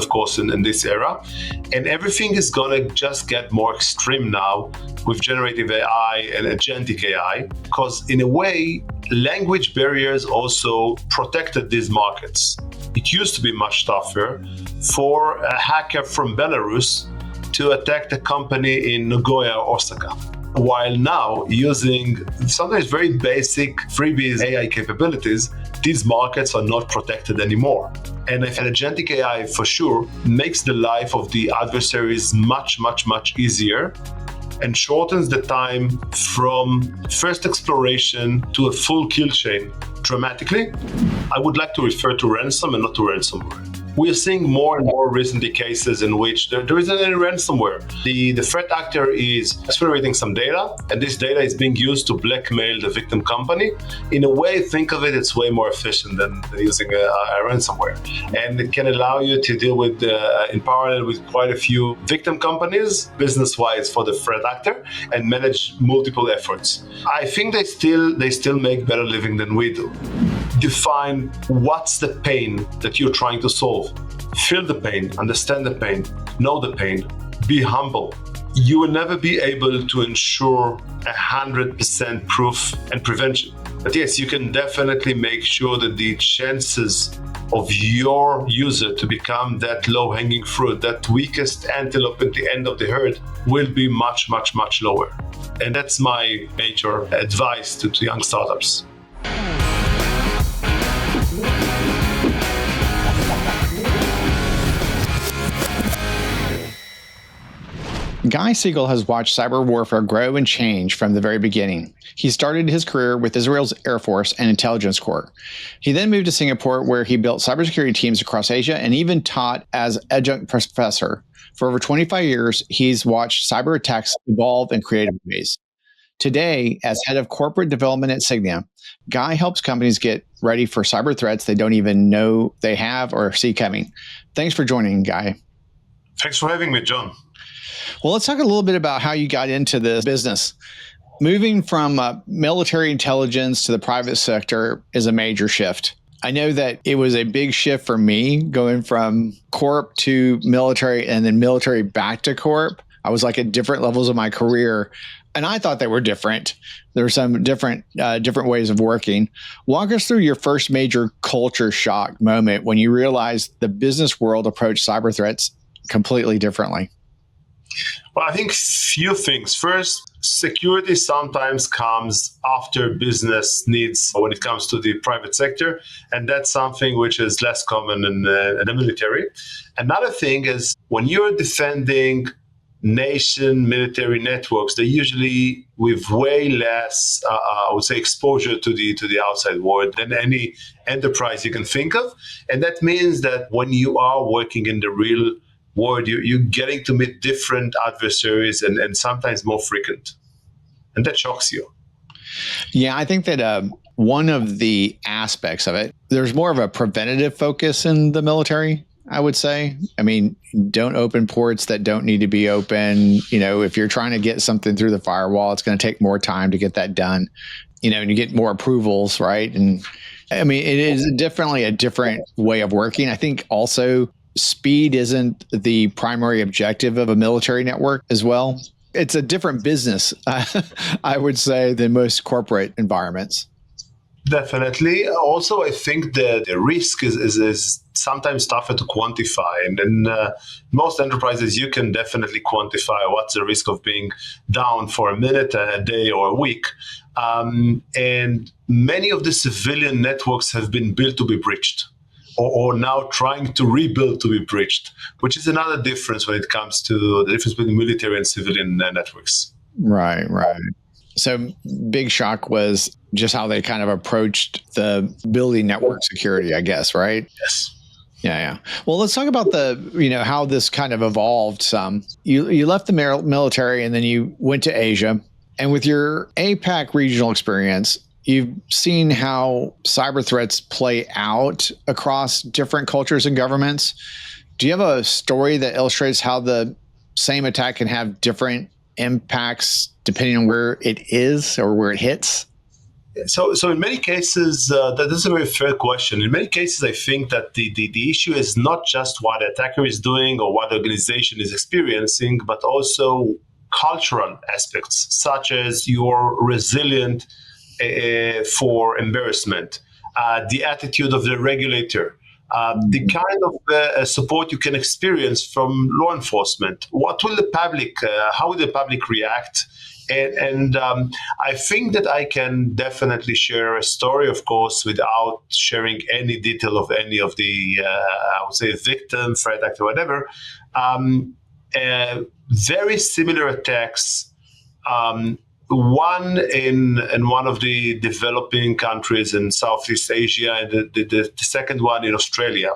of course, in this era. And everything is going to just get more extreme now with generative AI and agentic AI, because in a way, language barriers also protected these markets. It used to be much tougher for a hacker from Belarus to attack the company in Nagoya or Osaka. While now, using sometimes very basic freebies AI capabilities, these markets are not protected anymore. And if an agentic AI for sure makes the life of the adversaries much easier and shortens the time from first exploration to a full kill chain dramatically. I would like to refer to ransom and not to ransomware. We are seeing more and more recently cases in which there isn't any ransomware. The threat actor is exploiting some data, and this data is being used to blackmail the victim company. In a way, think of it, it's way more efficient than using a ransomware. And it can allow you to deal with, in parallel with quite a few victim companies, business-wise for the threat actor, and manage multiple efforts. I think they still make better living than we do. Define what's the pain that you're trying to solve. Feel the pain, understand the pain, know the pain, be humble. You will never be able to ensure 100% proof and prevention. But yes, you can definitely make sure that the chances of your user to become that low-hanging fruit, that weakest antelope at the end of the herd, will be much lower. And that's my major advice to young startups. Guy Segal has watched cyber warfare grow and change from the very beginning. He started his career with Israel's Air Force and Intelligence Corps. He then moved to Singapore, where he built cybersecurity teams across Asia and even taught as adjunct professor. For over 25 years, he's watched cyber attacks evolve in creative ways. Today, as head of corporate development at Sygnia, Guy helps companies get ready for cyber threats they don't even know they have or see coming. Thanks for joining, Guy. Thanks for having me, John. Well, let's talk a little bit about how you got into this business. Moving from military intelligence to the private sector is a major shift. I know that it was a big shift for me going from Corp to military and then military back to Corp. I was like at different levels of my career, and I thought they were different. There were some different ways of working. Walk us through your first major culture shock moment when you realized the business world approached cyber threats completely differently. Well, I think few things. First, security sometimes comes after business needs when it comes to the private sector, and that's something which is less common in the military. Another thing is when you're defending nation military networks, they're usually with way less, I would say, exposure to the outside world than any enterprise you can think of. And that means that when you are working in the real world, you're getting to meet different adversaries and sometimes more frequent. And that shocks you. Yeah, I think that one of the aspects of it, there's more of a preventative focus in the military, I would say. I mean, don't open ports that don't need to be open. You know, if you're trying to get something through the firewall, it's going to take more time to get that done, you know, and you get more approvals, right? And I mean, it is definitely a different way of working. I think also speed isn't the primary objective of a military network as well. It's a different business, I would say, than most corporate environments. Definitely. Also, I think that the risk is sometimes tougher to quantify. And in most enterprises, you can definitely quantify what's the risk of being down for a minute, a day, or a week. And many of the civilian networks have been built to be breached, or now trying to rebuild to be breached, which is another difference when it comes to the difference between military and civilian networks. Right. So big shock was just how they kind of approached the building network security, I guess, right? Yes. Yeah. Well, let's talk about how this kind of evolved some. You left the military and then you went to Asia. And with your APAC regional experience, you've seen how cyber threats play out across different cultures and governments. Do you have a story that illustrates how the same attack can have different impacts depending on where it is or where it hits? So in many cases, that is a very fair question. In many cases, I think that the issue is not just what the attacker is doing or what the organization is experiencing, but also cultural aspects, such as you're resilient for embarrassment, the attitude of the regulator, the kind of support you can experience from law enforcement. What will the public, how will the public react? And I think that I can definitely share a story, of course, without sharing any detail of any of the, I would say, victim, threat actor, whatever. Very similar attacks. One in one of the developing countries in Southeast Asia, and the second one in Australia.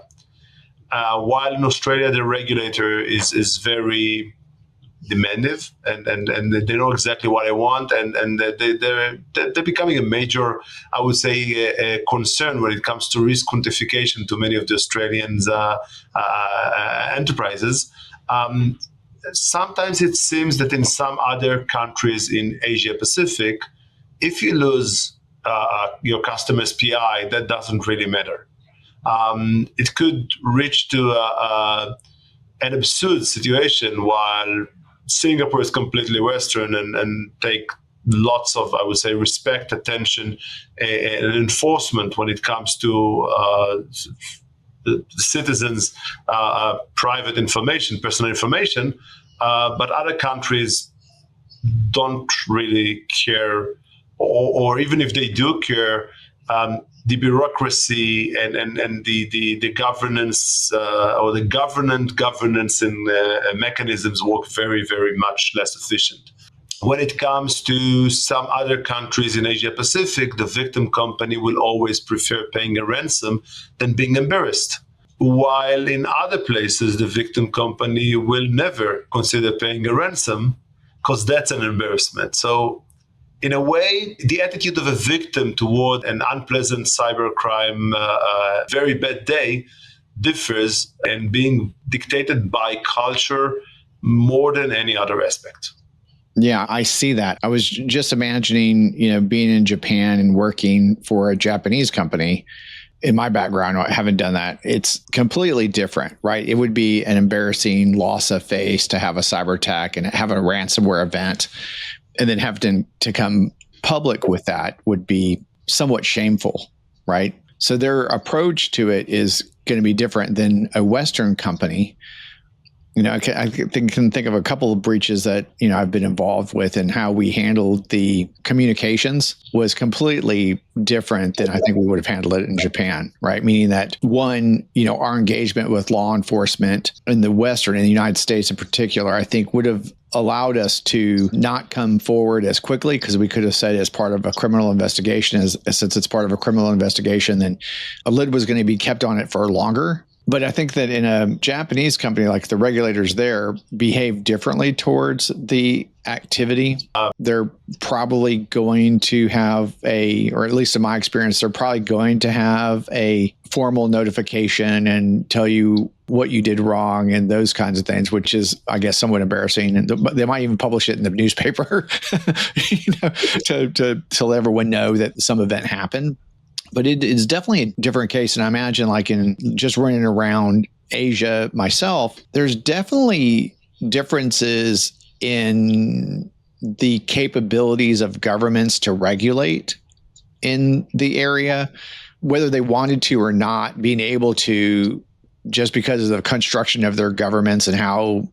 While in Australia, the regulator is very demanding, and they know exactly what I want, and they're becoming a major, I would say, a concern when it comes to risk quantification to many of the Australians' enterprises. Sometimes it seems that in some other countries in Asia Pacific, if you lose your customer's PI, that doesn't really matter. It could reach to an absurd situation while Singapore is completely Western and take lots of, I would say, respect, attention, and enforcement when it comes to the citizens' private information, personal information. But other countries don't really care, or even if they do care, the bureaucracy and the governance or the governance and mechanisms work very, very much less efficient. When it comes to some other countries in Asia Pacific, the victim company will always prefer paying a ransom than being embarrassed. While in other places, the victim company will never consider paying a ransom because that's an embarrassment. So in a way, the attitude of a victim toward an unpleasant cybercrime, very bad day, differs and being dictated by culture more than any other aspect. Yeah, I see that. I was just imagining, being in Japan and working for a Japanese company. In my background, I haven't done that. It's completely different, right? It would be an embarrassing loss of face to have a cyber attack and have a ransomware event, and then have to come public with that would be somewhat shameful, right? So their approach to it is going to be different than a Western company. I can think of a couple of breaches that, I've been involved with, and how we handled the communications was completely different than I think we would have handled it in Japan, right? Meaning that one, our engagement with law enforcement in the Western, in the United States in particular, I think would have allowed us to not come forward as quickly, because we could have said as part of a criminal investigation, since it's part of a criminal investigation, then a lid was going to be kept on it for longer. But I think that in a Japanese company, like the regulators there behave differently towards the activity. They're probably going to have or at least in my experience, they're probably going to have a formal notification and tell you what you did wrong and those kinds of things, which is, I guess, somewhat embarrassing. And they might even publish it in the newspaper, to let everyone know that some event happened. But it is definitely a different case. And I imagine, like, in just running around Asia myself, there's definitely differences in the capabilities of governments to regulate in the area, whether they wanted to or not, being able to, just because of the construction of their governments and how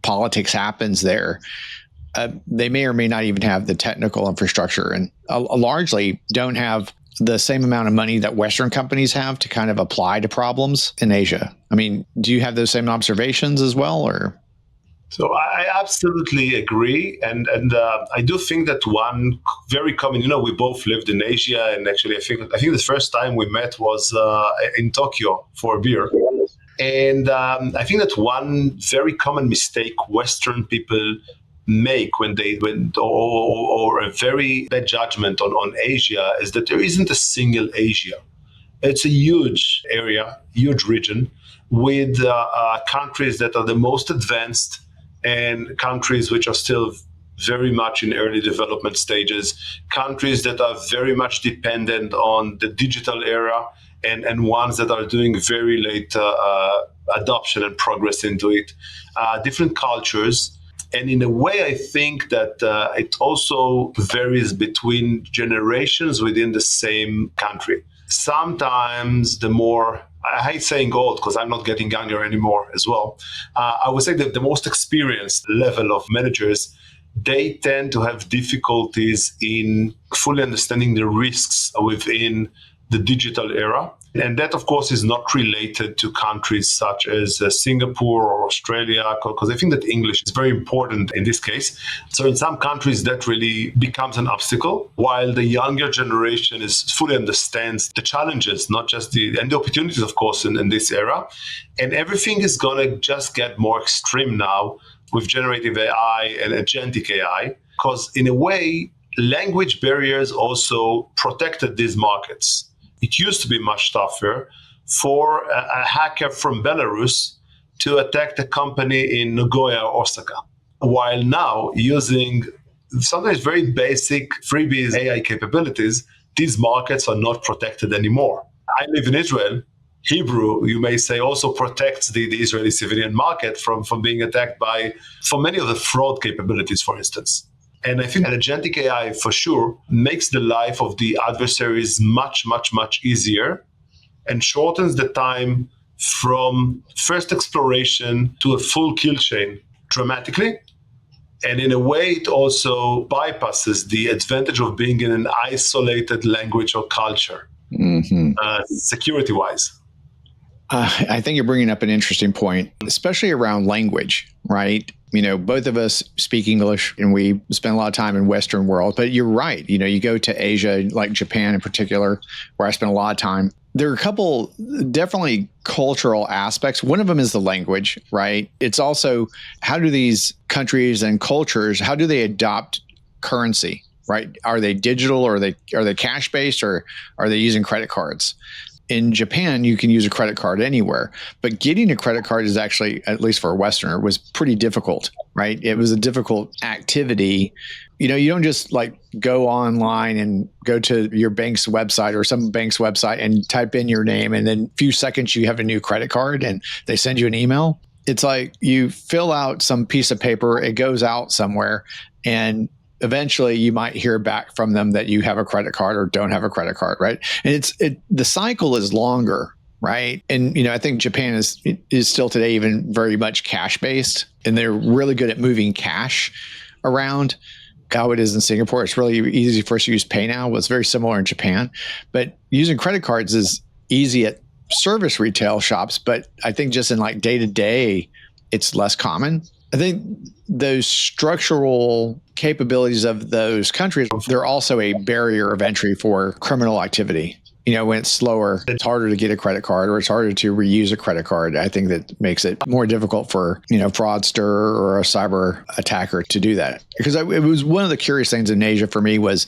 politics happens there. They may or may not even have the technical infrastructure, and largely don't have the same amount of money that Western companies have to kind of apply to problems in Asia. I mean, do you have those same observations as well, or? So I absolutely agree, and I do think that one very common. We both lived in Asia, and actually, I think the first time we met was in Tokyo for a beer, and I think that one very common mistake Western people make or a very bad judgment on Asia is that there isn't a single Asia. It's a huge area, huge region with countries that are the most advanced and countries which are still very much in early development stages, countries that are very much dependent on the digital era, and ones that are doing very late adoption and progress into it, different cultures. And in a way, I think that it also varies between generations within the same country. Sometimes the more, I hate saying old because I'm not getting younger anymore as well. I would say that the most experienced level of managers, they tend to have difficulties in fully understanding the risks within the digital era. And that, of course, is not related to countries such as Singapore or Australia, because I think that English is very important in this case. So in some countries, that really becomes an obstacle, while the younger generation fully understands the challenges, not just the opportunities, of course, in this era. And everything is going to just get more extreme now with generative AI and agentic AI, because in a way, language barriers also protected these markets. It used to be much tougher for a hacker from Belarus to attack the company in Nagoya or Osaka. While now, using sometimes very basic freebies AI capabilities, these markets are not protected anymore. I live in Israel. Hebrew, you may say, also protects the Israeli civilian market from being attacked for many of the fraud capabilities, for instance. And I think that agentic AI, for sure, makes the life of the adversaries much, much, much easier and shortens the time from first exploration to a full kill chain dramatically. And in a way, it also bypasses the advantage of being in an isolated language or culture, security-wise. I think you're bringing up an interesting point, especially around language, right? You know, both of us speak English and we spend a lot of time in Western world, but you're right. You know, you go to Asia, like Japan in particular, where I spend a lot of time. There are a couple definitely cultural aspects. One of them is the language, right? It's also how do these countries and cultures, how do they adopt currency, right? Are they digital or are they cash based or are they using credit cards? In Japan, you can use a credit card anywhere, but getting a credit card is actually, at least for a Westerner, was pretty difficult, right? It was a difficult activity. You know, you don't just like go online and go to your bank's website or some bank's website and type in your name, and then a few seconds you have a new credit card and they send you an email. It's like you fill out some piece of paper, it goes out somewhere, and eventually you might hear back from them that you have a credit card or don't have a credit card, right? And the cycle is longer, right? And, you know, I think Japan is still today even very much cash based, and they're really good at moving cash around. How it is in Singapore, it's really easy for us to use Pay Now. It's very similar in Japan, but using credit cards is easy at service retail shops. But I think just in like day to day, it's less common. I think those structural capabilities of those countries, they're also a barrier of entry for criminal activity. You know, when it's slower, it's harder to get a credit card or it's harder to reuse a credit card. I think that makes it more difficult for, you know, fraudster or a cyber attacker to do that. Because it was one of the curious things in Asia for me was,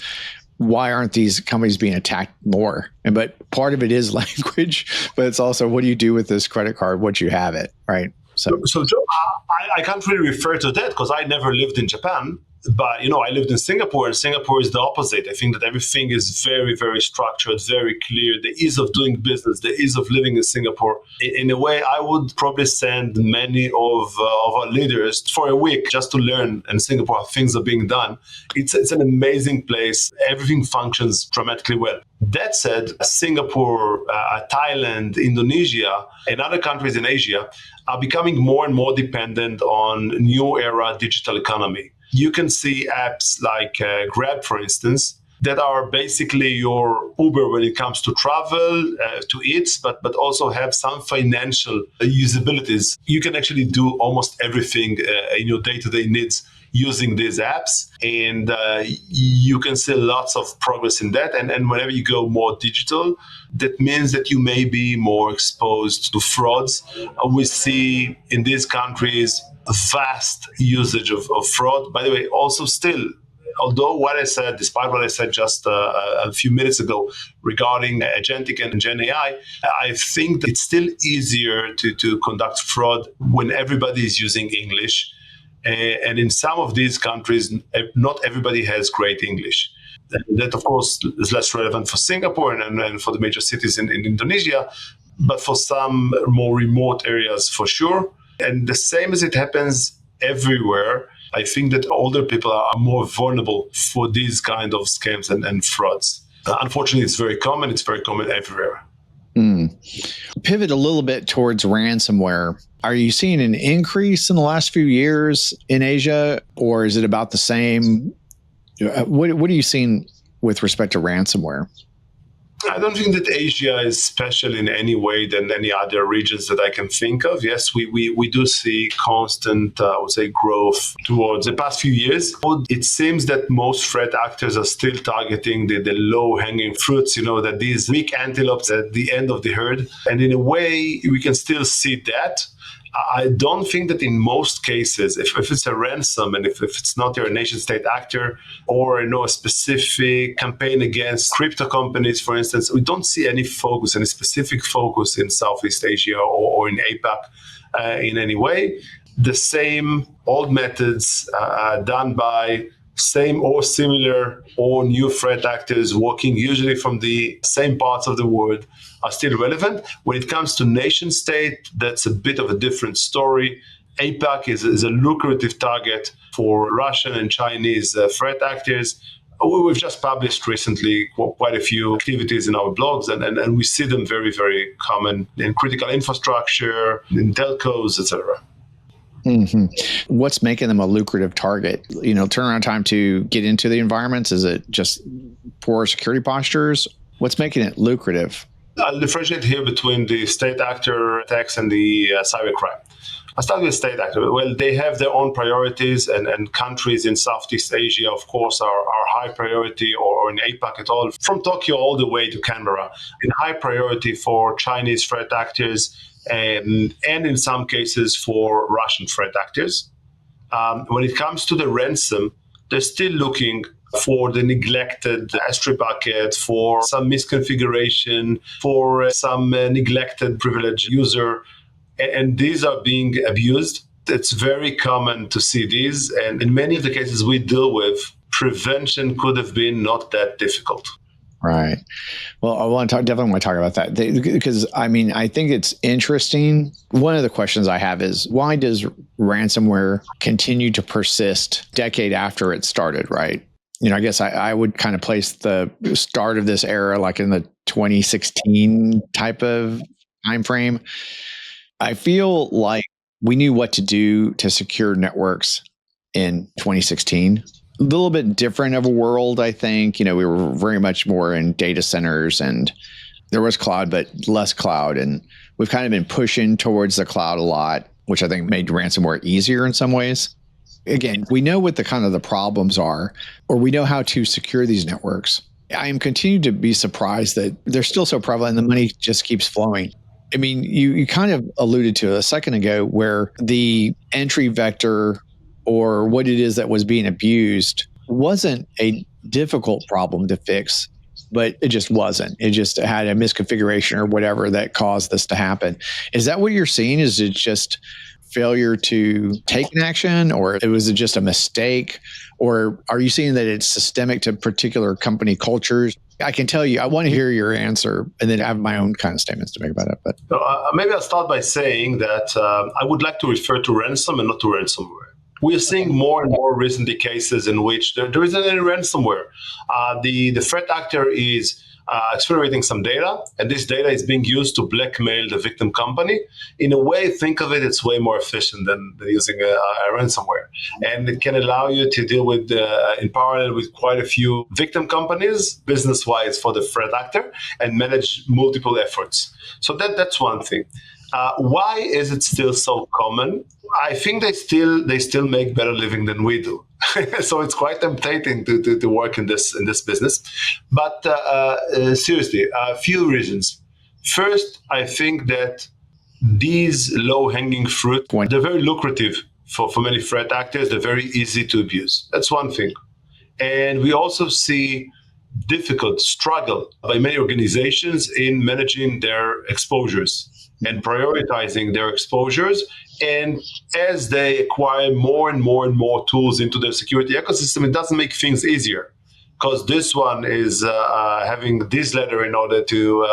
why aren't these companies being attacked more? But part of it is language, but it's also, what do you do with this credit card once you have it, right? So Joe, I can't really refer to that because I never lived in Japan. But, you know, I lived in Singapore, and Singapore is the opposite. I think that everything is very, very structured, very clear. The ease of doing business, the ease of living in Singapore. In a way, I would probably send many of our leaders for a week just to learn in Singapore how things are being done. It's an amazing place. Everything functions dramatically well. That said, Singapore, Thailand, Indonesia, and other countries in Asia are becoming more and more dependent on new era digital economy. You can see apps like Grab, for instance, that are basically your Uber when it comes to travel, to eat, but also have some financial usabilities. You can actually do almost everything in your day-to-day needs using these apps. And you can see lots of progress in that. And whenever you go more digital, that means that you may be more exposed to frauds. We see in these countries vast usage of fraud. By the way, also still, although despite what I said just a few minutes ago regarding agentic and Gen AI, I think that it's still easier to conduct fraud when everybody is using English. And in some of these countries, not everybody has great English. That, of course, is less relevant for Singapore and for the major cities in Indonesia, but for some more remote areas, for sure. And the same as it happens everywhere, I think that older people are more vulnerable for these kind of scams and frauds. Unfortunately, it's very common. It's very common everywhere. Pivot a little bit towards ransomware. Are you seeing an increase in the last few years in Asia, or is it about the same? What are you seeing with respect to ransomware? I don't think that Asia is special in any way than any other regions that I can think of. Yes, we do see constant, I would say, growth towards the past few years. It seems that most threat actors are still targeting the low-hanging fruits, that these weak antelopes at the end of the herd. And in a way, we can still see that. I don't think that in most cases, if it's a ransom and if it's not your nation state actor or a specific campaign against crypto companies, for instance, we don't see any specific focus in Southeast Asia or in APAC in any way. The same old methods done by same or similar or new threat actors working usually from the same parts of the world are still relevant. When it comes to nation state, that's a bit of a different story. APAC is a lucrative target for Russian and Chinese threat actors. We've just published recently quite a few activities in our blogs, and we see them very, very common in critical infrastructure, in telcos, etc. Mm-hmm. What's making them a lucrative target? Turnaround time to get into the environments? Is it just poor security postures? What's making it lucrative? I'll differentiate here between the state actor attacks and the cybercrime. I'll start with state actor. Well, they have their own priorities, and countries in Southeast Asia, of course, are high priority, or in APAC at all, from Tokyo all the way to Canberra, in high priority for Chinese threat actors and in some cases for Russian threat actors. When it comes to the ransom, they're still looking for the neglected S3 bucket, for some misconfiguration, for some neglected privileged user, and these are being abused. It's very common to see these, and in many of the cases we deal with, prevention could have been not that difficult. Right. Well, definitely want to talk about that because I think it's interesting. One of the questions I have is, why does ransomware continue to persist decade after it started, right? I guess I would kind of place the start of this era like in the 2016 type of time frame. I feel like we knew what to do to secure networks in 2016. A little bit different of a world, I think. We were very much more in data centers, and there was cloud, but less cloud. And we've kind of been pushing towards the cloud a lot, which I think made ransomware easier in some ways. Again, we know what the problems are, or we know how to secure these networks. I am continuing to be surprised that they're still so prevalent and the money just keeps flowing. You kind of alluded to it a second ago where the entry vector or what it is that was being abused wasn't a difficult problem to fix, but it just wasn't. It just had a misconfiguration or whatever that caused this to happen. Is that what you're seeing? Is it just failure to take an action, or was it just a mistake? Or are you seeing that it's systemic to particular company cultures? I can tell you, I want to hear your answer, and then I have my own kind of statements to make about it. But maybe I'll start by saying that I would like to refer to ransom and not to ransomware. We are seeing more and more recently cases in which there isn't any ransomware. The threat actor is accelerating some data, and this data is being used to blackmail the victim company. In a way, think of it, it's way more efficient than using a ransomware. And it can allow you to deal with, in parallel with quite a few victim companies, business-wise for the threat actor, and manage multiple efforts. So that's one thing. Why is it still so common? I think they still make better living than we do. So it's quite tempting to work in this business. But seriously, a few reasons. First, I think that these low-hanging fruit, they're very lucrative for many threat actors. They're very easy to abuse. That's one thing. And we also see struggle by many organizations in managing their exposures and prioritizing their exposures And as they acquire more and more and more tools into their security ecosystem, it doesn't make things easier, because this one is having this letter in order to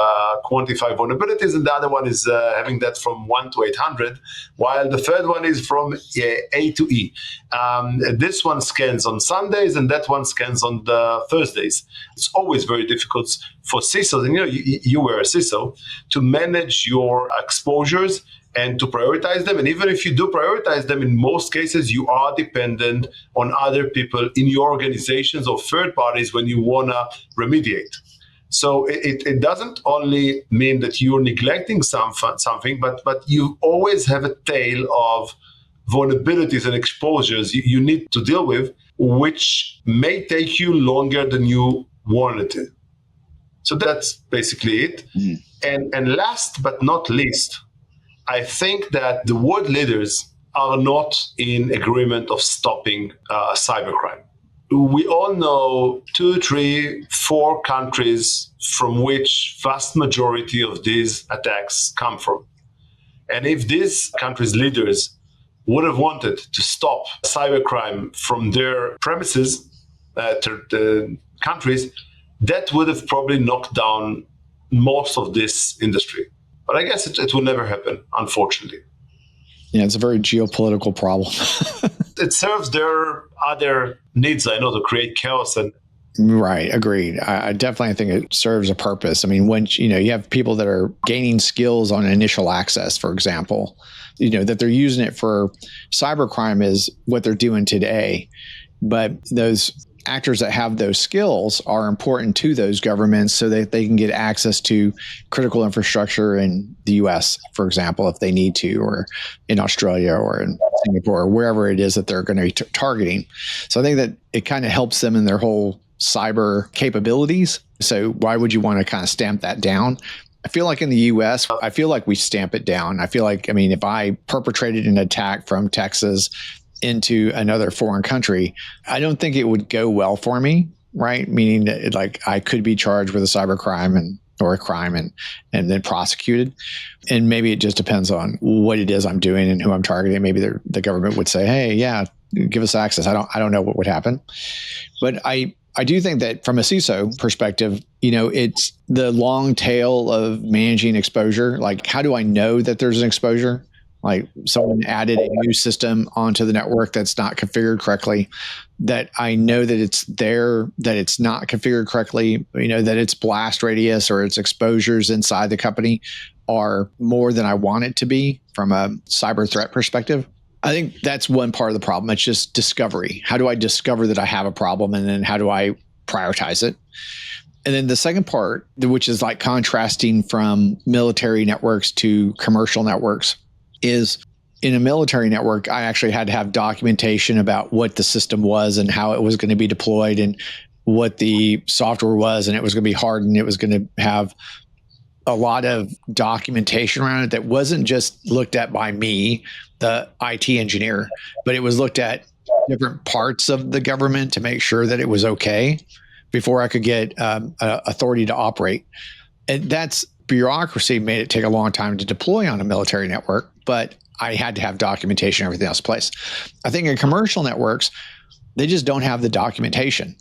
quantify vulnerabilities, and the other one is having that from 1 to 800, while the third one is from A to E. This one scans on Sundays, and that one scans on the Thursdays. It's always very difficult for CISOs, and you were a CISO, to manage your exposures and to prioritize them. And even if you do prioritize them, in most cases, you are dependent on other people in your organizations or third parties when you want to remediate. So it doesn't only mean that you're neglecting something, but you always have a tail of vulnerabilities and exposures you need to deal with, which may take you longer than you wanted to. So that's basically it. And last but not least, I think that the world leaders are not in agreement of stopping cybercrime. We all know 2, 3, 4 countries from which vast majority of these attacks come from. And if these countries' leaders would have wanted to stop cybercrime from their premises, to the countries, that would have probably knocked down most of this industry. But I guess it will never happen, unfortunately. Yeah, it's a very geopolitical problem. It serves their other needs, I know, to create chaos. And right, agreed. I definitely think it serves a purpose. I mean, when you have people that are gaining skills on initial access, for example, that they're using it for cybercrime is what they're doing today. But those actors that have those skills are important to those governments so that they can get access to critical infrastructure in the US, for example, if they need to, or in Australia or in Singapore, or wherever it is that they're going to be targeting. So I think that it kind of helps them in their whole cyber capabilities. So why would you want to kind of stamp that down? I feel like in the US, I feel like we stamp it down. I feel like, if I perpetrated an attack from Texas into another foreign country, I don't think it would go well for me, right? Meaning that I could be charged with a cybercrime or a crime and then prosecuted. And maybe it just depends on what it is I'm doing and who I'm targeting. Maybe the government would say, hey, yeah, give us access. I don't know what would happen. But I do think that from a CISO perspective, it's the long tail of managing exposure. Like, how do I know that there's an exposure? Like someone added a new system onto the network that's not configured correctly, that I know that it's there, that it's not configured correctly, that its blast radius or its exposures inside the company are more than I want it to be from a cyber threat perspective. I think that's one part of the problem. It's just discovery. How do I discover that I have a problem? And then how do I prioritize it? And then the second part, which is like contrasting from military networks to commercial networks, is in a military network, I actually had to have documentation about what the system was and how it was going to be deployed and what the software was, and it was going to be hardened. It was going to have a lot of documentation around it that wasn't just looked at by me, the IT engineer, but it was looked at different parts of the government to make sure that it was okay before I could get authority to operate. And that's bureaucracy made it take a long time to deploy on a military network, but I had to have documentation and everything else in place. I think in commercial networks, they just don't have the documentation,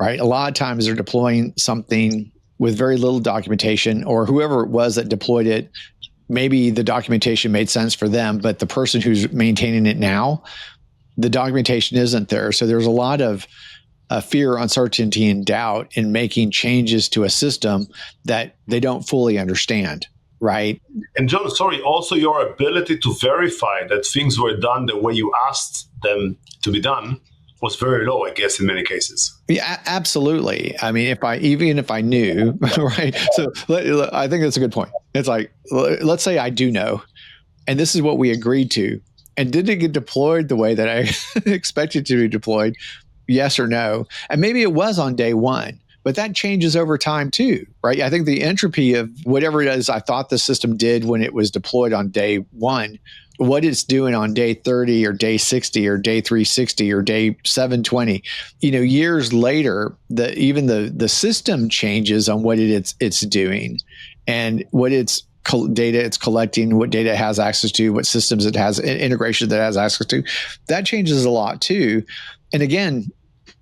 right? A lot of times they're deploying something with very little documentation, or whoever it was that deployed it, maybe the documentation made sense for them, but the person who's maintaining it now, the documentation isn't there. So there's a lot of fear, uncertainty, and doubt in making changes to a system that they don't fully understand, right? And John, sorry, also your ability to verify that things were done the way you asked them to be done was very low, I guess, in many cases. Yeah, absolutely. Even if I knew, right? So I think that's a good point. It's like, let's say I do know, and this is what we agreed to, and did it get deployed the way that I expected to be deployed? Yes or no? And maybe it was on day one, but that changes over time too, right? I think the entropy of whatever it is I thought the system did when it was deployed on day one, what it's doing on day 30 or day 60 or day 360 or day 720, years later, even the system changes on what it's doing and what its data it's collecting, what data it has access to, what systems it has, integration that it has access to. That changes a lot too. And again,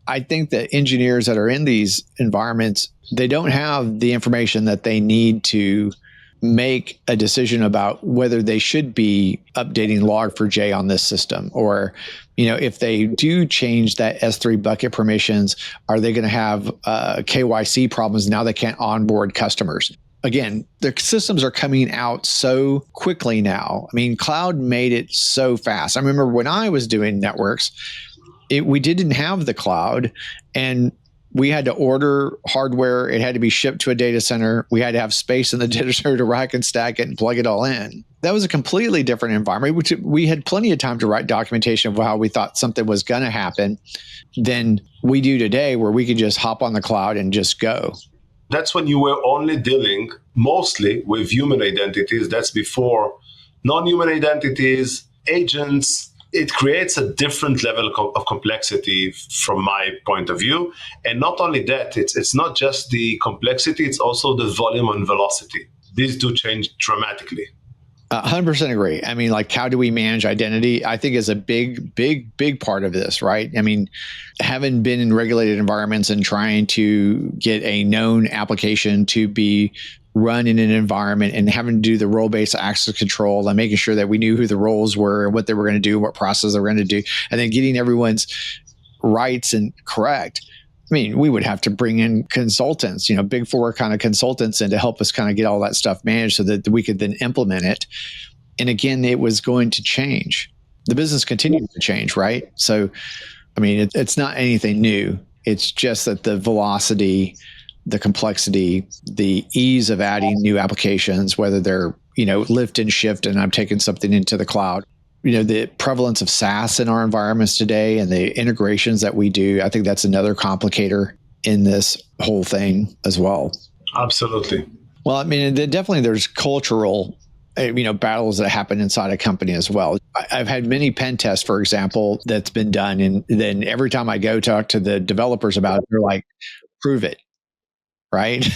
I think that engineers that are in these environments, they don't have the information that they need to make a decision about whether they should be updating log4j on this system, or if they do change that S3 bucket permissions, are they going to have KYC problems? Now they can't onboard customers. Again, the systems are coming out so quickly now. I mean, cloud made it so fast. I remember when I was doing networks, we didn't have the cloud, and we had to order hardware. It had to be shipped to a data center. We had to have space in the data center to rack and stack it and plug it all in. That was a completely different environment, which we had plenty of time to write documentation of how we thought something was going to happen than we do today, where we could just hop on the cloud and just go. That's when you were only dealing mostly with human identities. That's before non-human identities, agents. It creates a different level of complexity from my point of view. And not only that, it's not just the complexity, it's also the volume and velocity. These do change dramatically. 100% agree. I mean, like, how do we manage identity? I think is a big part of this, right? I mean, having been in regulated environments and trying to get a known application to be run in an environment and having to do the role-based access control and making sure that we knew who the roles were and what they were going to do, what process they were going to do, and then getting everyone's rights and correct. I mean, we would have to bring in consultants, Big Four kind of consultants, and to help us kind of get all that stuff managed so that we could then implement it. And again, it was going to change. The business continued to change, right? So, I mean, it's not anything new. It's just that the velocity, the complexity, the ease of adding new applications, whether they're, lift and shift, and I'm taking something into the cloud. The prevalence of SaaS in our environments today and the integrations that we do, I think that's another complicator in this whole thing as well. Absolutely. Well, I mean, definitely there's cultural, battles that happen inside a company as well. I've had many pen tests, for example, that's been done. And then every time I go talk to the developers about it, they're like, prove it. Right.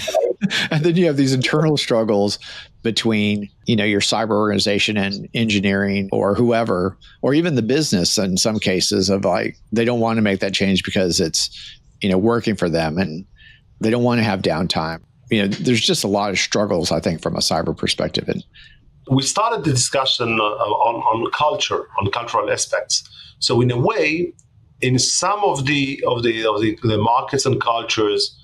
And then you have these internal struggles between, your cyber organization and engineering or whoever, or even the business in some cases, of like, they don't want to make that change because it's, working for them and they don't want to have downtime. There's just a lot of struggles, I think, from a cyber perspective. And we started the discussion on culture, on cultural aspects. So in a way, in some of the markets and cultures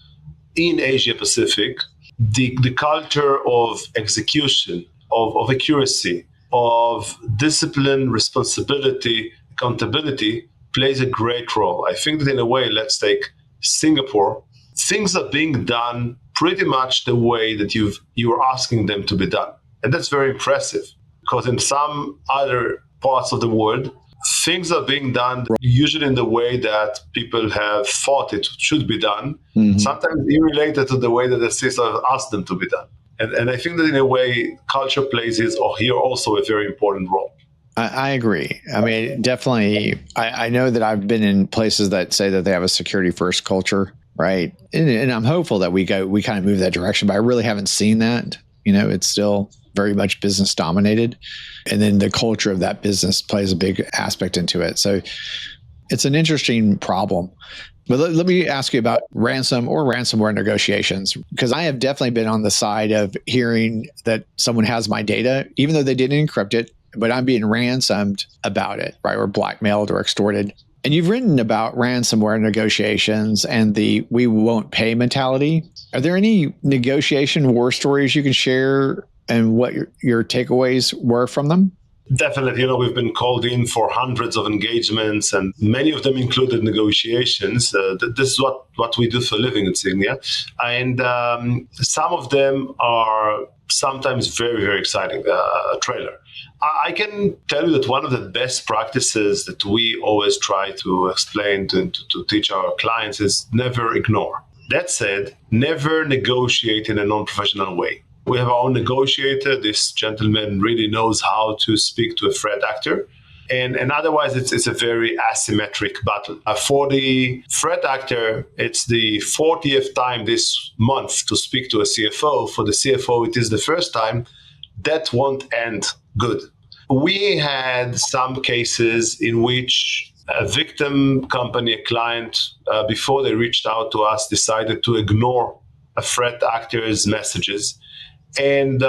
in Asia Pacific, the culture of execution, of accuracy, of discipline, responsibility, accountability plays a great role. I think that in a way, let's take Singapore, things are being done pretty much the way that you're asking them to be done. And that's very impressive, because in some other parts of the world, things are being done usually in the way that people have thought it should be done, sometimes irrelated to the way that the system asked them to be done. And I think that in a way, culture plays here also a very important role. I agree. I mean, definitely, I know that I've been in places that say that they have a security first culture, right? And I'm hopeful that we kind of move that direction, but I really haven't seen that. It's still very much business dominated. And then the culture of that business plays a big aspect into it. So it's an interesting problem. But let me ask you about ransom or ransomware negotiations, because I have definitely been on the side of hearing that someone has my data, even though they didn't encrypt it, but I'm being ransomed about it, right? Or blackmailed or extorted. And you've written about ransomware negotiations and the we won't pay mentality. Are there any negotiation war stories you can share and what your takeaways were from them? Definitely. We've been called in for hundreds of engagements, and many of them included negotiations. This is what we do for a living at Sygnia. And some of them are sometimes very, very exciting. Trailer. I can tell you that one of the best practices that we always try to explain to teach our clients is never ignore. That said, never negotiate in a non-professional way. We have our own negotiator. This gentleman really knows how to speak to a threat actor. And otherwise, it's a very asymmetric battle. For the threat actor, it's the 40th time this month to speak to a CFO. For the CFO, it is the first time. that won't end good. We had some cases in which a victim company, a client, before they reached out to us, decided to ignore a threat actor's messages. And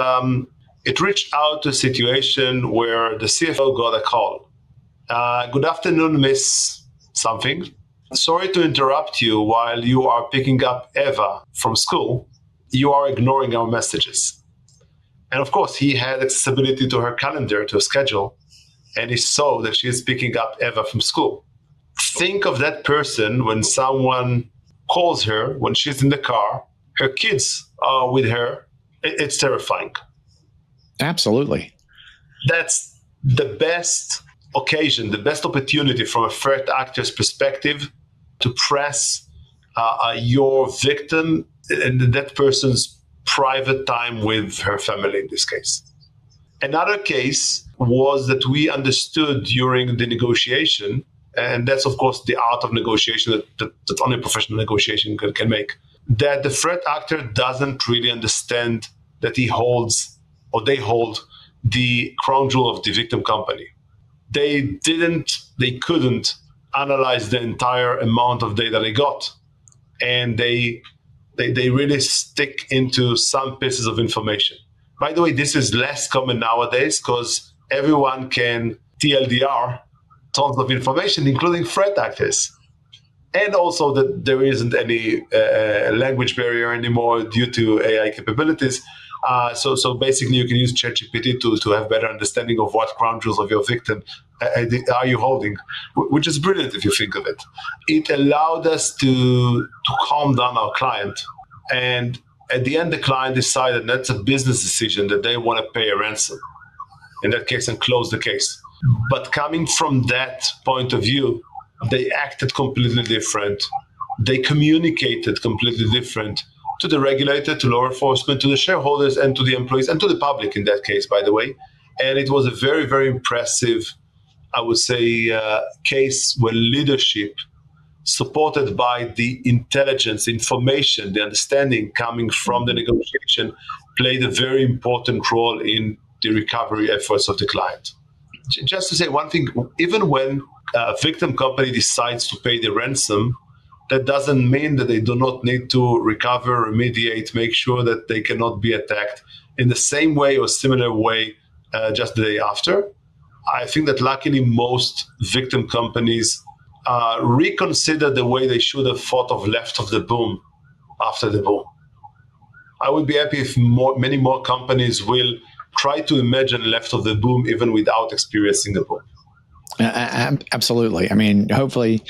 it reached out to a situation where the CFO got a call. Good afternoon, Miss Something. Sorry to interrupt you while you are picking up Eva from school. You are ignoring our messages. And of course, he had accessibility to her calendar, to her schedule, and he saw that she is picking up Eva from school. Think of that person when someone calls her, when she's in the car, her kids are with her. It's terrifying. Absolutely. That's the best occasion, the best opportunity from a threat actor's perspective to press your victim and that person's private time with her family in this case. Another case was that we understood during the negotiation, and that's of course the art of negotiation that only professional negotiation can make, that the threat actor doesn't really understand that he holds or they hold the crown jewel of the victim company. They couldn't analyze the entire amount of data they got, and they really stick into some pieces of information. By the way, this is less common nowadays because everyone can TLDR tons of information, including threat actors. And also that there isn't any language barrier anymore due to AI capabilities. So basically, you can use ChatGPT to have better understanding of what crown jewels of your victim are you holding, which is brilliant if you think of it. It allowed us to calm down our client. And at the end, the client decided that's a business decision that they want to pay a ransom, in that case, and close the case. But coming from that point of view, they acted completely different. They communicated completely different to the regulator, to law enforcement, to the shareholders, and to the employees, and to the public in that case, by the way. And it was a very, very impressive, I would say, case where leadership, supported by the intelligence, information, the understanding coming from the negotiation, played a very important role in the recovery efforts of the client. Just to say one thing, even when a victim company decides to pay the ransom, that doesn't mean that they do not need to recover, remediate, make sure that they cannot be attacked in the same way or similar way just the day after. I think that luckily most victim companies reconsider the way they should have thought of left of the boom after the boom. I would be happy if many more companies will try to imagine left of the boom even without experiencing the boom. Absolutely. I mean, hopefully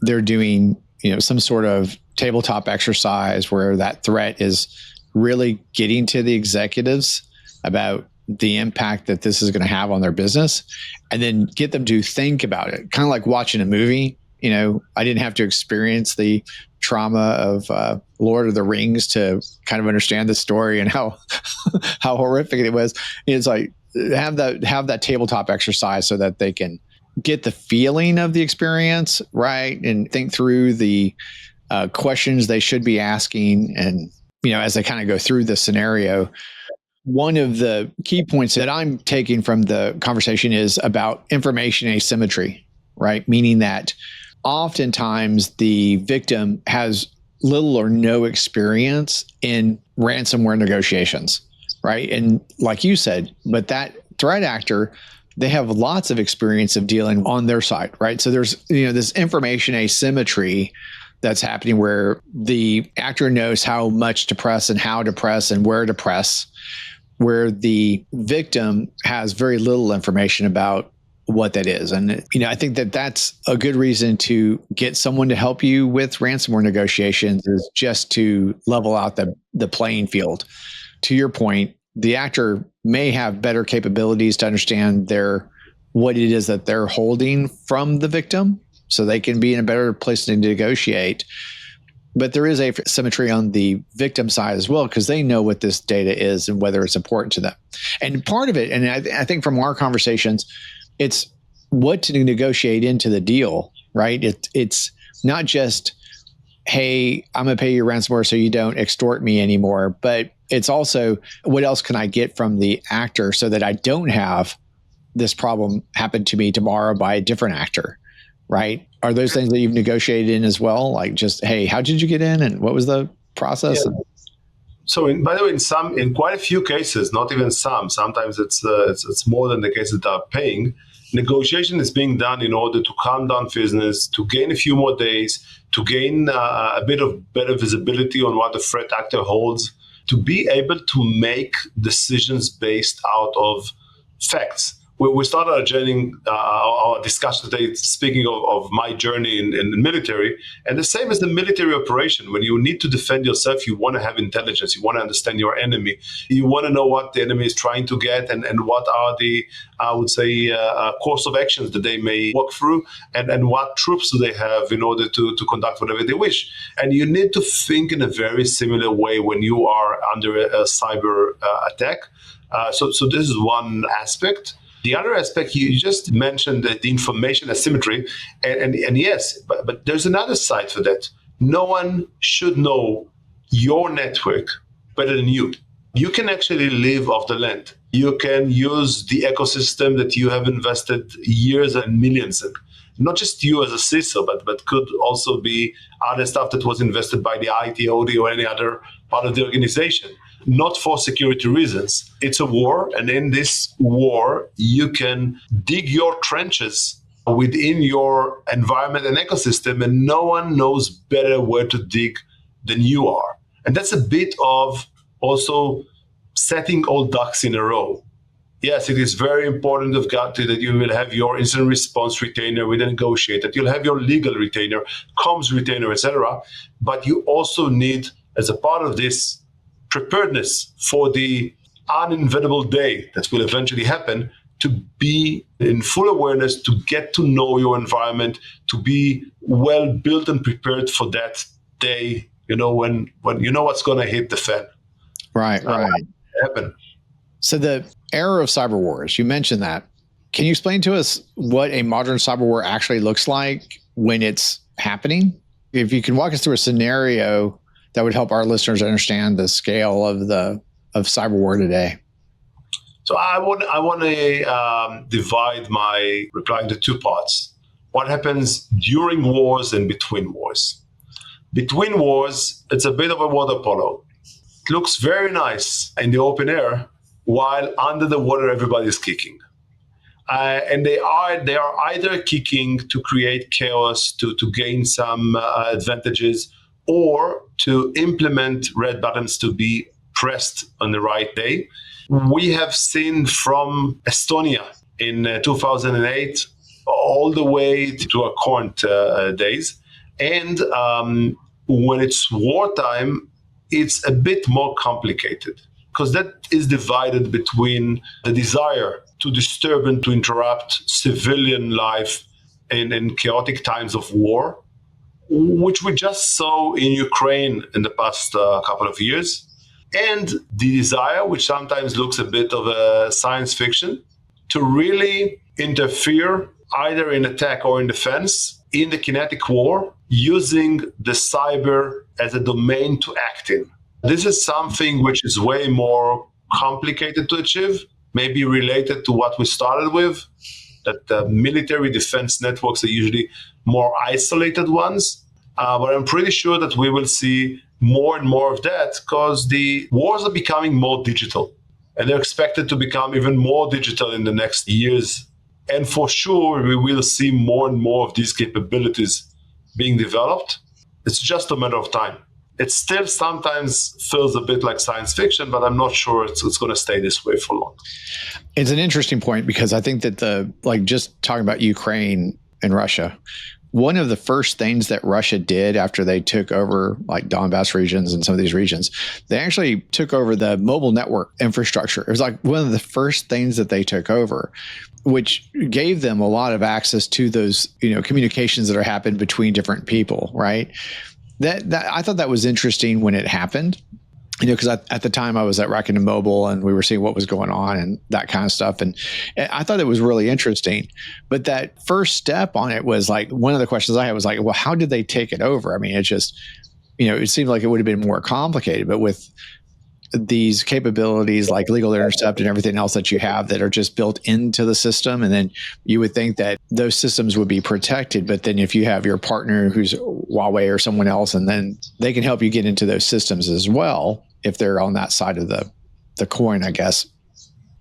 they're doing some sort of tabletop exercise where that threat is really getting to the executives about the impact that this is going to have on their business, and then get them to think about it. Kind of like watching a movie. I didn't have to experience the trauma of Lord of the Rings to kind of understand the story and how how horrific it was. It's like have that tabletop exercise so that they can get the feeling of the experience, right, and think through the questions they should be asking, and as they kind of go through the scenario. One of the key points that I'm taking from the conversation is about information asymmetry, right? Meaning that oftentimes the victim has little or no experience in ransomware negotiations, right? And like you said, but that threat actor, they have lots of experience of dealing on their side, right? So there's this information asymmetry that's happening where the actor knows how much to press and how to press and where to press, where the victim has very little information about what that is. And, I think that that's a good reason to get someone to help you with ransomware negotiations, is just to level out the playing field. To your point, the actor may have better capabilities to understand what it is that they're holding from the victim, so they can be in a better place to negotiate. But there is a symmetry on the victim side as well, because they know what this data is and whether it's important to them. And part of it, and I think from our conversations, it's what to negotiate into the deal, right? It's not just, hey, I'm going to pay you ransomware so you don't extort me anymore, but it's also, what else can I get from the actor so that I don't have this problem happen to me tomorrow by a different actor, right? Are those things that you've negotiated in as well? Like just, hey, how did you get in and what was the process? Yeah. So, by the way, in quite a few cases, not even some, sometimes it's more than the cases that are paying. Negotiation is being done in order to calm down business, to gain a few more days, to gain a bit of better visibility on what the threat actor holds, to be able to make decisions based out of facts. We started our discussion today speaking of my journey in the military, and the same as the military operation. When you need to defend yourself, you want to have intelligence, you want to understand your enemy, you want to know what the enemy is trying to get and what are the, I would say, course of actions that they may walk through, and what troops do they have in order to conduct whatever they wish. And you need to think in a very similar way when you are under a cyber attack. So this is one aspect. The other aspect, you just mentioned the information asymmetry, and yes, but there's another side for that. No one should know your network better than you. You can actually live off the land. You can use the ecosystem that you have invested years and millions in. Not just you as a CISO, but could also be other stuff that was invested by the IT, OD, or any other part of the organization. Not for security reasons. It's a war, and in this war, you can dig your trenches within your environment and ecosystem, and no one knows better where to dig than you are. And that's a bit of also setting all ducks in a row. Yes, it is very important that you will have your incident response retainer with a negotiator, that you'll have your legal retainer, comms retainer, etc. But you also need, as a part of this, preparedness for the uninevitable day that will eventually happen, to be in full awareness, to get to know your environment, to be well built and prepared for that day, when you know what's going to hit the fan. Right. Happen. So the era of cyber wars, you mentioned that. Can you explain to us what a modern cyber war actually looks like when it's happening? If you can walk us through a scenario that would help our listeners understand the scale of cyber war today. So I want to divide my reply into two parts. What happens during wars and between wars? Between wars, it's a bit of a water polo. It looks very nice in the open air, while under the water everybody's kicking. And they are either kicking to create chaos, to gain some advantages, or to implement red buttons to be pressed on the right day. We have seen from Estonia in 2008 all the way to our current days. And when it's wartime, it's a bit more complicated, because that is divided between the desire to disturb and to interrupt civilian life in chaotic times of war, which we just saw in Ukraine in the past couple of years, and the desire, which sometimes looks a bit of a science fiction, to really interfere either in attack or in defense in the kinetic war, using the cyber as a domain to act in. This is something which is way more complicated to achieve, maybe related to what we started with, that the military defense networks are usually more isolated ones. But I'm pretty sure that we will see more and more of that, because the wars are becoming more digital, and they're expected to become even more digital in the next years. And for sure, we will see more and more of these capabilities being developed. It's just a matter of time. It still sometimes feels a bit like science fiction, but I'm not sure it's going to stay this way for long. It's an interesting point, because I think that just talking about Ukraine and Russia, one of the first things that Russia did after they took over like Donbass regions and some of these regions, they actually took over the mobile network infrastructure. It was like one of the first things that they took over, which gave them a lot of access to those, communications that are happening between different people, right? That I thought that was interesting when it happened, because at the time I was at Rakuten Mobile and we were seeing what was going on and that kind of stuff. And I thought it was really interesting. But that first step on it was like, one of the questions I had was like, well, how did they take it over? I mean, it just, it seemed like it would have been more complicated, but with these capabilities like legal intercept and everything else that you have that are just built into the system. And then you would think that those systems would be protected. But then if you have your partner who's Huawei or someone else, and then they can help you get into those systems as well, if they're on that side of the coin, I guess,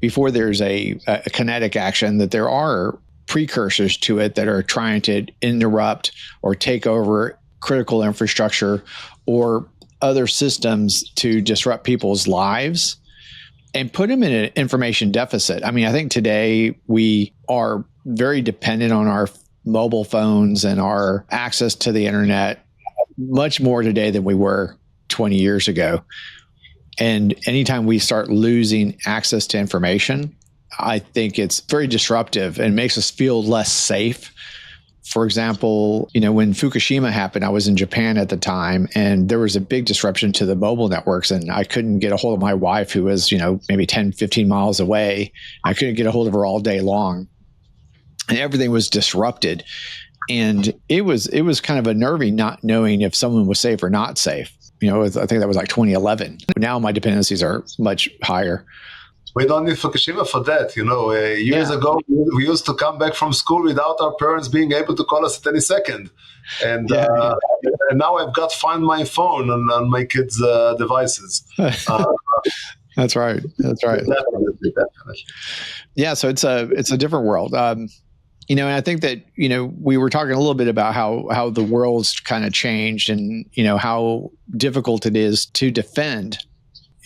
before there's a kinetic action, that there are precursors to it that are trying to interrupt or take over critical infrastructure or other systems to disrupt people's lives and put them in an information deficit. I mean, I think today we are very dependent on our mobile phones and our access to the internet much more today than we were 20 years ago. And anytime we start losing access to information, I think it's very disruptive and makes us feel less safe. For example, when Fukushima happened, I was in Japan at the time, and there was a big disruption to the mobile networks, and I couldn't get a hold of my wife, who was, maybe 10, 15 miles away. I couldn't get a hold of her all day long, and everything was disrupted. And it was kind of unnerving not knowing if someone was safe or not safe. I think that was like 2011. Now my dependencies are much higher. We don't need Fukushima for that. Years ago, we used to come back from school without our parents being able to call us at any second. And and now I've got Find My Phone on my kids' devices. That's right. Definitely. Yeah, so it's a different world. And I think that, we were talking a little bit about how the world's kind of changed and, how difficult it is to defend,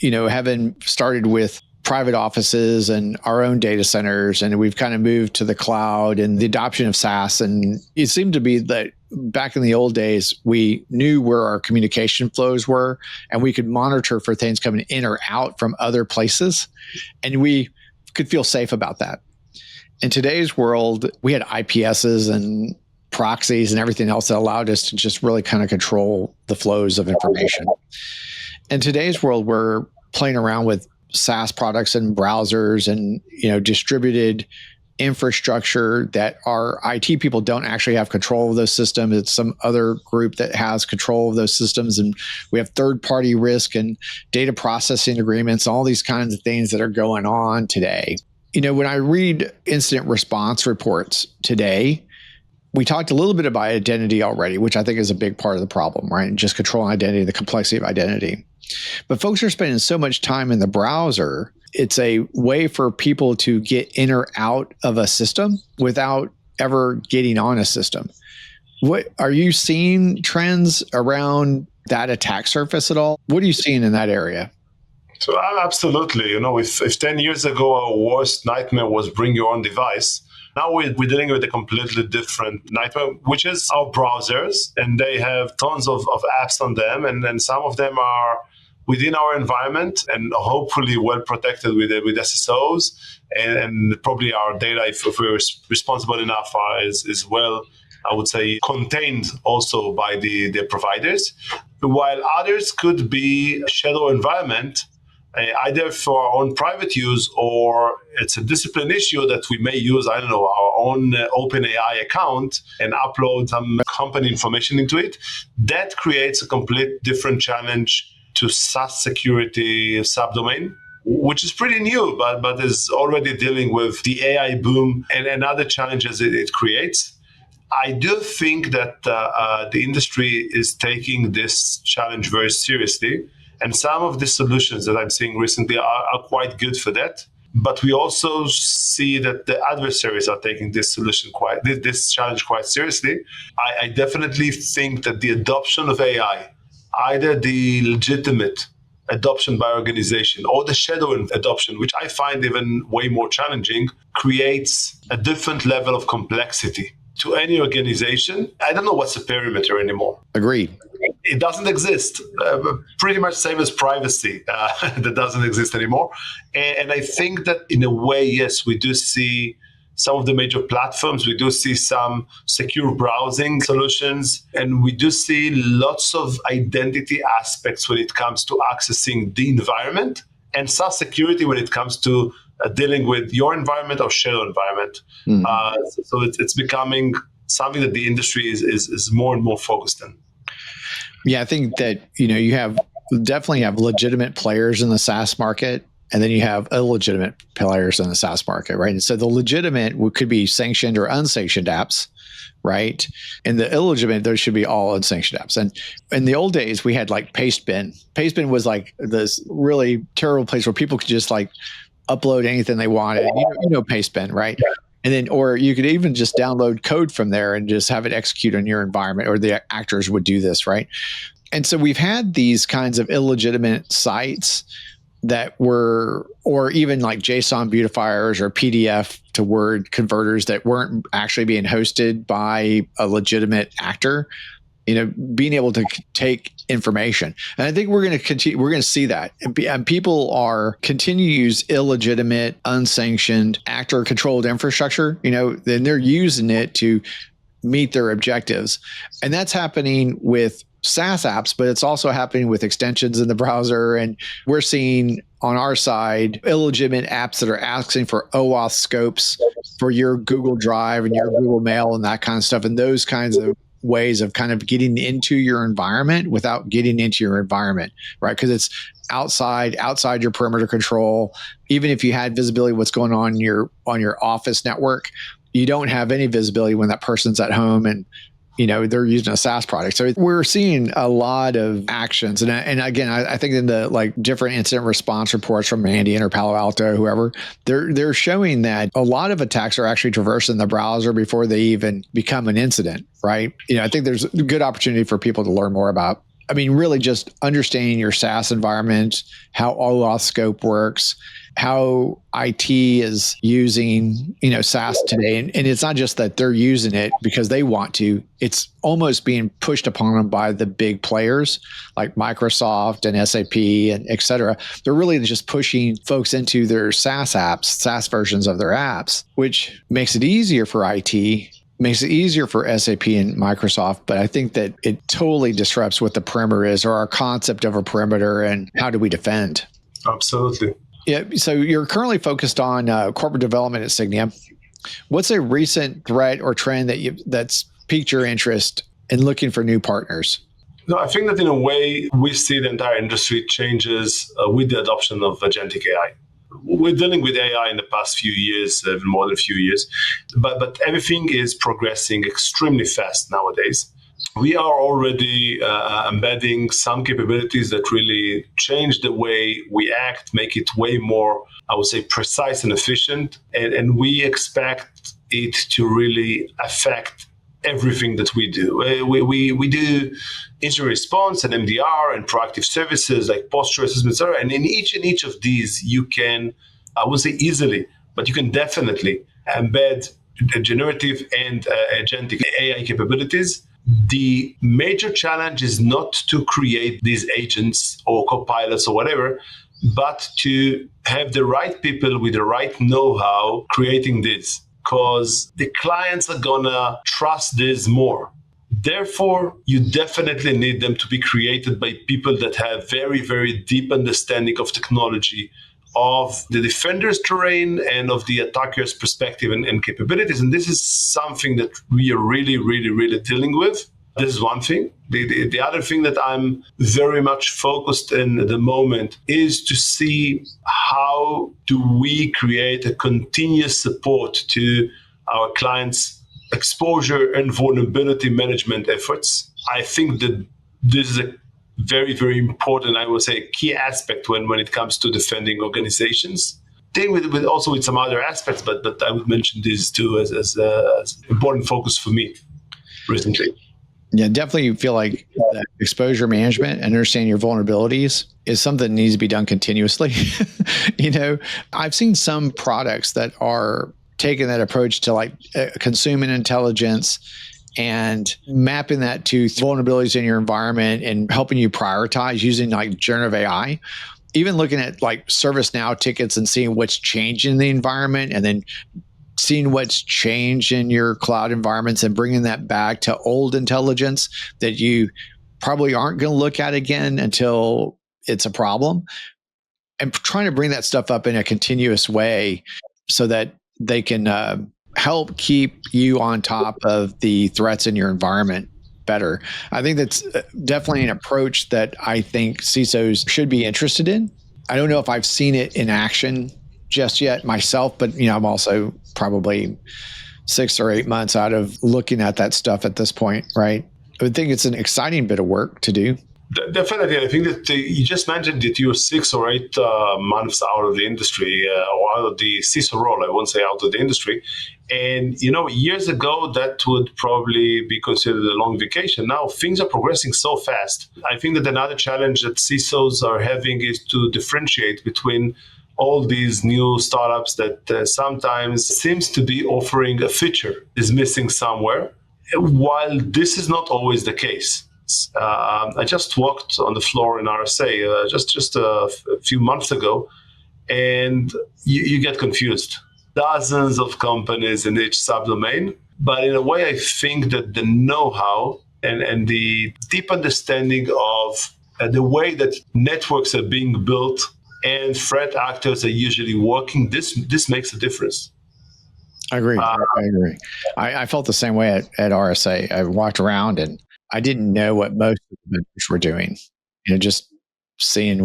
having started with private offices and our own data centers, and we've kind of moved to the cloud and the adoption of SaaS. And it seemed to be that back in the old days, we knew where our communication flows were, and we could monitor for things coming in or out from other places, and we could feel safe about that. In today's world, we had IPSs and proxies and everything else that allowed us to just really kind of control the flows of information. In today's world, we're playing around with SaaS products and browsers and distributed infrastructure that our IT people don't actually have control of those systems. It's some other group that has control of those systems, and we have third-party risk and data processing agreements, all these kinds of things that are going on today. When I read incident response reports today, we talked a little bit about identity already, which I think is a big part of the problem, right? And just controlling identity, the complexity of identity. But folks are spending so much time in the browser, it's a way for people to get in or out of a system without ever getting on a system. What are you seeing trends around that attack surface at all? What are you seeing in that area? So absolutely. If 10 years ago our worst nightmare was bring your own device, now we're dealing with a completely different nightmare, which is our browsers, and they have tons of apps on them, and then some of them are within our environment and hopefully well protected with SSOs, and probably our data, if we're responsible enough, is well, I would say, contained also by the providers. While others could be a shadow environment, either for our own private use, or it's a discipline issue that we may use, our own OpenAI account and upload some company information into it. That creates a complete different challenge to SaaS security subdomain, which is pretty new, but is already dealing with the AI boom and other challenges it creates. I do think that the industry is taking this challenge very seriously. And some of the solutions that I'm seeing recently are quite good for that. But we also see that the adversaries are taking this challenge quite seriously. I definitely think that the adoption of AI, either the legitimate adoption by organization or the shadow adoption, which I find even way more challenging, creates a different level of complexity to any organization. I don't know what's the perimeter anymore. Agreed. It doesn't exist. Pretty much same as privacy that doesn't exist anymore. And I think that in a way, yes, we do see some of the major platforms. We do see some secure browsing solutions, and we do see lots of identity aspects when it comes to accessing the environment, and SaaS security when it comes to dealing with your environment or shared environment. So it's becoming something that the industry is more and more focused on. Yeah, I think that, you have definitely have legitimate players in the SaaS market, and then you have illegitimate players in the SaaS market, right? And so the legitimate could be sanctioned or unsanctioned apps, right? And the illegitimate, those should be all unsanctioned apps. And in the old days, we had like Pastebin. Pastebin was like this really terrible place where people could just like upload anything they wanted. You know Pastebin, right? Yeah. And then, or you could even just download code from there and just have it execute on your environment, or the actors would do this, right? And so we've had these kinds of illegitimate sites that were, or even like JSON beautifiers or PDF to Word converters that weren't actually being hosted by a legitimate actor, being able to take information. And I think we're going to continue, we're going to see that. And people are continue to use illegitimate, unsanctioned, actor controlled infrastructure, then they're using it to meet their objectives. And that's happening with SaaS apps, but it's also happening with extensions in the browser. And we're seeing on our side illegitimate apps that are asking for OAuth scopes for your Google Drive and your Google Mail and that kind of stuff. And those kinds of ways of kind of getting into your environment without getting into your environment, right? Because it's outside your perimeter control. Even if you had visibility of what's going on your office network, you don't have any visibility when that person's at home and they're using a SaaS product. So we're seeing a lot of actions. And again, I think in the like different incident response reports from Mandiant or Palo Alto, whoever, they're showing that a lot of attacks are actually traversing the browser before they even become an incident, right? I think there's a good opportunity for people to learn more about. I mean, really just understanding your SaaS environment, how OAuth scope works, how IT is using, SaaS today. And it's not just that they're using it because they want to, it's almost being pushed upon them by the big players like Microsoft and SAP and et cetera. They're really just pushing folks into their SaaS apps, SaaS versions of their apps, which makes it easier for IT, makes it easier for SAP and Microsoft. But I think that it totally disrupts what the perimeter is, or our concept of a perimeter and how do we defend. Absolutely. Yeah. So you're currently focused on corporate development at Sygnia. What's a recent threat or trend that's piqued your interest in looking for new partners? No, I think that in a way we see the entire industry changes with the adoption of agentic AI. We're dealing with AI in the past few years, even more than a few years, but everything is progressing extremely fast nowadays. We are already embedding some capabilities that really change the way we act, make it way more, I would say, precise and efficient. And we expect it to really affect everything that we do. We do incident response and MDR and proactive services like posture assessment, etc. And in each of these, you can, I would say easily, but you can definitely embed generative and agentic AI capabilities. The major challenge is not to create these agents or copilots or whatever, but to have the right people with the right know-how creating this, because the clients are gonna trust this more. Therefore, you definitely need them to be created by people that have very, very deep understanding of technology, of the defender's terrain and of the attacker's perspective and capabilities. And this is something that we are really, really, really dealing with. This is one thing. The other thing that I'm very much focused in at the moment is to see how do we create a continuous support to our clients' exposure and vulnerability management efforts. I think that this is a very, very important, I would say, a key aspect when it comes to defending organizations. Dealing with also with some other aspects, but I would mention these two as important focus for me recently. Yeah, definitely feel like that exposure management and understanding your vulnerabilities is something that needs to be done continuously. I've seen some products that are taking that approach to like consuming intelligence and mapping that to vulnerabilities in your environment and helping you prioritize using like generative AI. Even looking at like ServiceNow tickets and seeing what's changed in the environment, and then seeing what's changed in your cloud environments and bringing that back to old intelligence that you probably aren't going to look at again until it's a problem, and trying to bring that stuff up in a continuous way so that they can help keep you on top of the threats in your environment. better. I think that's definitely an approach that I think CISOs should be interested in. I don't know if I've seen it in action just yet myself, but I'm also probably 6 or 8 months out of looking at that stuff at this point, right? I would think it's an exciting bit of work to do. Definitely. I think that you just mentioned that you're 6 or 8 months out of the industry, or out of the CISO role. I won't say out of the industry. And, years ago, that would probably be considered a long vacation. Now, things are progressing so fast. I think that another challenge that CISOs are having is to differentiate between all these new startups that sometimes seems to be offering a feature is missing somewhere, while this is not always the case. I just walked on the floor in RSA just a few months ago, and you get confused. Dozens of companies in each subdomain, but in a way, I think that the know-how and the deep understanding of the way that networks are being built and threat actors are usually working, this makes a difference. I agree. I agree. I felt the same way at RSA. I walked around and I didn't know what most of the vendors were doing. Just seeing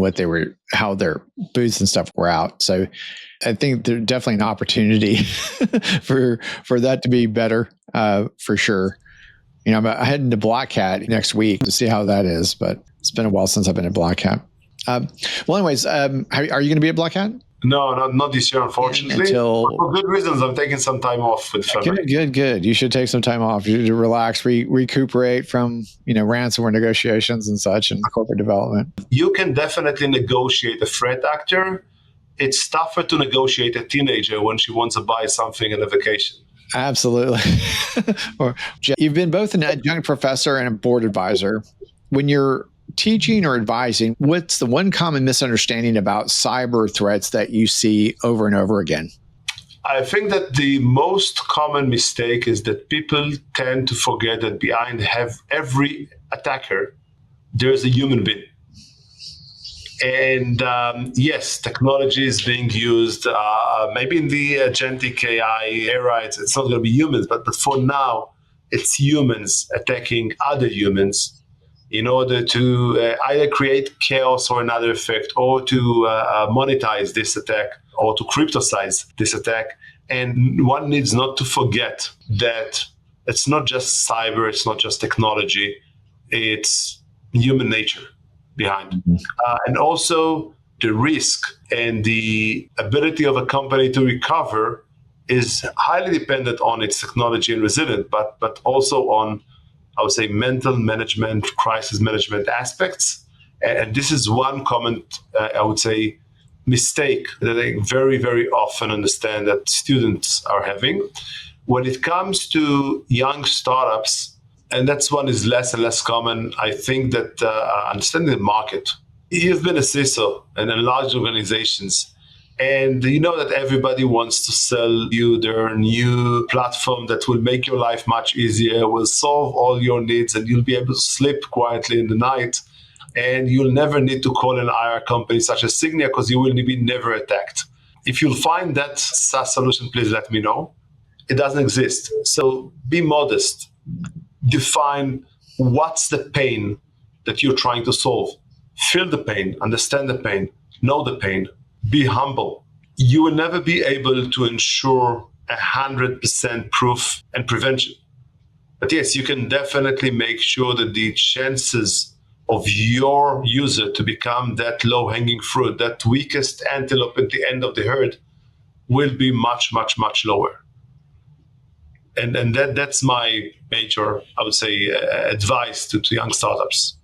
how their booths and stuff were out. So I think there's definitely an opportunity for that to be better, for sure. I'm heading to Black Hat next week to see how that is, but it's been a while since I've been at Black Hat. Well, anyways, are you going to be at Black Hat? No, not this year, unfortunately. For good reasons, I'm taking some time off with family. Good. You should take some time off. You should relax, recuperate from ransomware negotiations and such, and corporate development. You can definitely negotiate a threat actor. It's tougher to negotiate a teenager when she wants to buy something on a vacation. Absolutely. You've been both an adjunct professor and a board advisor. When you're teaching or advising, what's the one common misunderstanding about cyber threats that you see over and over again? I think that the most common mistake is that people tend to forget that behind every attacker, there's a human being. And yes, technology is being used. Maybe in the agentic AI era, it's not going to be humans, but for now, it's humans attacking other humans in order to either create chaos or another effect, or to monetize this attack, or to cryptocize this attack. And one needs not to forget that it's not just cyber, it's not just technology, it's human nature behind. And also the risk and the ability of a company to recover is highly dependent on its technology and resilience, but also on, I would say, mental management, crisis management aspects. And this is one common, I would say, mistake that I very, very often understand that students are having. When it comes to young startups, and that's one is less and less common, I think that understanding the market. You've been a CISO in large organizations, and you know that everybody wants to sell you their new platform that will make your life much easier, will solve all your needs, and you'll be able to sleep quietly in the night. And you'll never need to call an IR company such as Sygnia because you will be never attacked. If you'll find that SaaS solution, please let me know. It doesn't exist. So be modest. Define what's the pain that you're trying to solve. Feel the pain, understand the pain, know the pain. Be humble. You will never be able to ensure 100% proof and prevention. But yes, you can definitely make sure that the chances of your user to become that low-hanging fruit, that weakest antelope at the end of the herd, will be much, much, much lower. And that's my major, I would say, advice to young startups.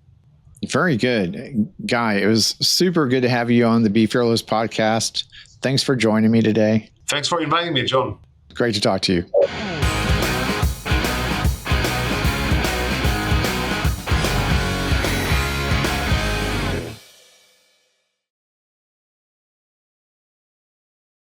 Very good. Guy, it was super good to have you on the Be Fearless podcast. Thanks for joining me today. Thanks for inviting me, John. Great to talk to you.